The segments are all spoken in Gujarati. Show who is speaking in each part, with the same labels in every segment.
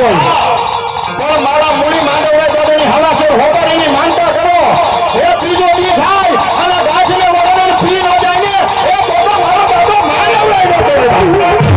Speaker 1: હોય પણ મારા મૂળી માંડવડા દાદાની હલાસર હોકારીની માનતા કરો એ ત્રીજો દી થાય અને ગાજને વગર ફી ન જાય ને એ તો મારો બાબો માંડવડા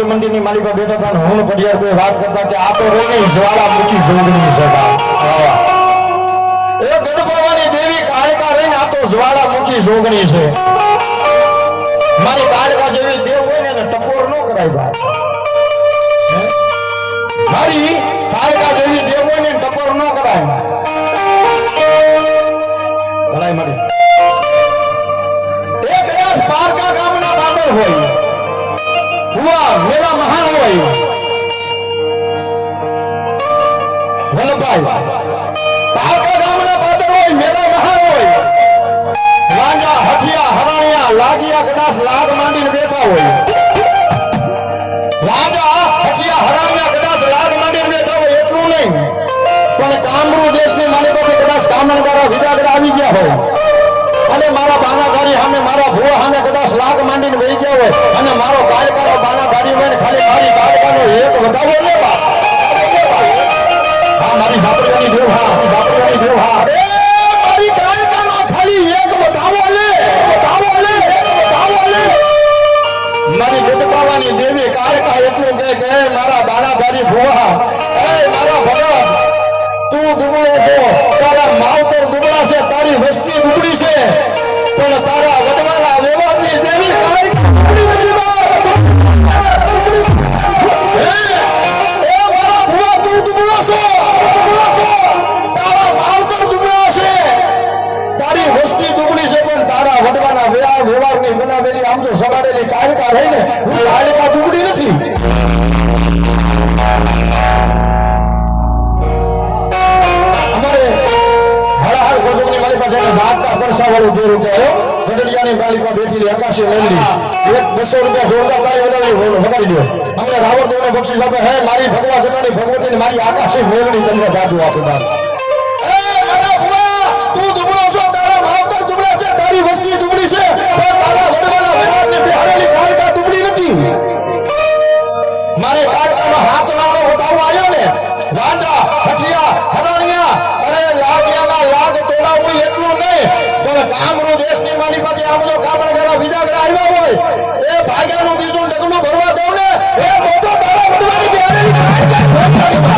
Speaker 1: મંદિરની માલિકા બેઠા હતા ને હું પડિયાર કોઈ વાત કરતા કે આ તો રોની જ્વાળામુખી જોગણી છે એ ગણપવાની દેવી કાળકા રહીને આ તો જ્વાળામુખી જોગણી છે મારી કાળકા જેવી દેવ હોય ને ટકોર ન કરાય ભાઈ મારી કાળકા જેવી દેવ હોય ને ટકોર ન કરાય ભલાઈ મારી એક કદાચ પારકા ગામના બાદર હોય મેરા મહાન હોય વલ્લભભાઈ પારકા ગામના પાદર હોય મેરા મહાન હોય વાંજા હઠિયા હરાણિયા લાગિયા કદાચ લાગ માંડીને બેઠા હોય વાંજા હઠિયા હરાણિયા કદાચ લાગ માંડીને બેઠા હોય એટલું નહીં પણ કામરૂ દેશની માલિકો કદાચ કામણગારા વિજાગરા આવી ગયા હોય અને મારા બાનાધારી સામે મારા ભુવા સામે કદાચ લાગ માંડીને વહી ગયા હોય અને મારો કાળકારો બાનાધારી હોય ને ખાલી મારી કાળકાનો એક વધાવો લે હા મારી સાપડિયાની દેવ હા સાપડિયાની દેવ હા એ મારી કાળકાનો ખાલી એક વધાવો લે મારી ગદબાવાની દેવી કાળકા એટલું કે મારા બાનાધારી ભુવા એ મારા ભગત તું દુબળો છો તારા માવતર દુબળા છે તારી વસ્તી દુબળી છે પણ તારા વડવાના વ્યવહારની દેવી કાળકા દુબળી નથી એ મારા ભુવા તું દુબળો છો તારા માવતર દુબળા છે તારી વસ્તી દુબળી છે પણ તારા વડવાના વ્યવહારની બનાવેલી આમ તો સવારેલી કાળકા રહીને હું કાળકા દુબળી નથી બેઠી આકાશી મેલડી 200 રૂપિયા જોરદાર તાળી વગાડી લ્યો અમને રાવણ દેવને બક્ષિસ આપે હે મારી ભગવા જનાની ભગવતીને મારી આકાશી મેલડી તમને જાદુ આપે દાન એ મારા ભુવા તું દુબળો છો તારા માવતર દુબળા છે તારી વસ્તી દુબળી છે પણ તારા વડવાના વ્યવહારની બિહારેલી કાળકા દુબળી નથી મારે કાળકાનો હાથ લાવવાનો વધાવો આવ્યો ને વાંજા હઠિયા હરાણિયા અને લાગિયાના લાગ તોડાવું એટલું નહીં પણ કામરૂ દેશની મારી પાસે આમનો કામણગારા વિજાગરા આવ્યા હોય એ ભાગ્યાનું બીજું ડગલું ભરવા દઉં ને એ મોટો તારા વડવાની બિહારેલી કાળકા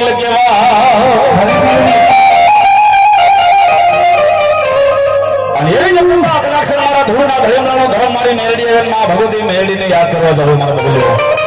Speaker 2: મોગલ કેવા અને એવી જગતમાં અક્ષર મારા ધૂળના ધર્મનો ધર્મ મારી મેરડી માં ભગવતી મેરડીને યાદ કરવા જવું મારા બદલ્યો